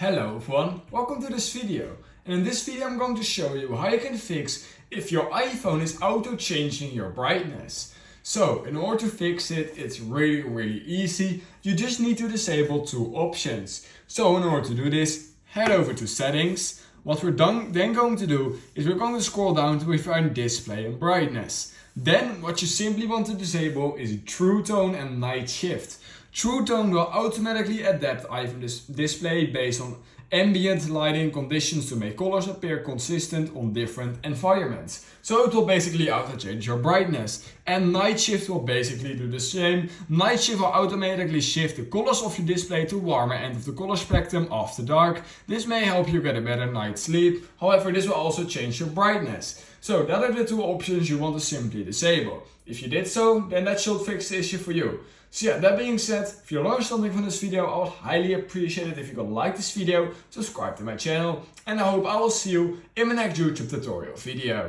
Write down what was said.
Hello everyone, welcome to this video. And in this video I'm going to show you how you can fix if your iPhone is auto changing your brightness. So in order to fix it, it's really easy. You just need to disable two options. So in order to do this, head over to settings. What we're then going to do is we're going to scroll down to find display and brightness. Then what you simply want to disable is True Tone and Night Shift. True Tone will automatically adapt iPhone display based on ambient lighting conditions to make colors appear consistent on different environments. So it will basically auto change your brightness. And Night Shift will basically do the same. Night Shift will automatically shift the colors of your display to warmer end of the color spectrum after dark. This may help you get a better night's sleep. However, this will also change your brightness. So that are the two options you want to simply disable. If you did so, then that should fix the issue for you. So yeah, that being said, if you learned something from this video, I would highly appreciate it if you could like this video, subscribe to my channel, and I hope I will see you in my next YouTube tutorial video.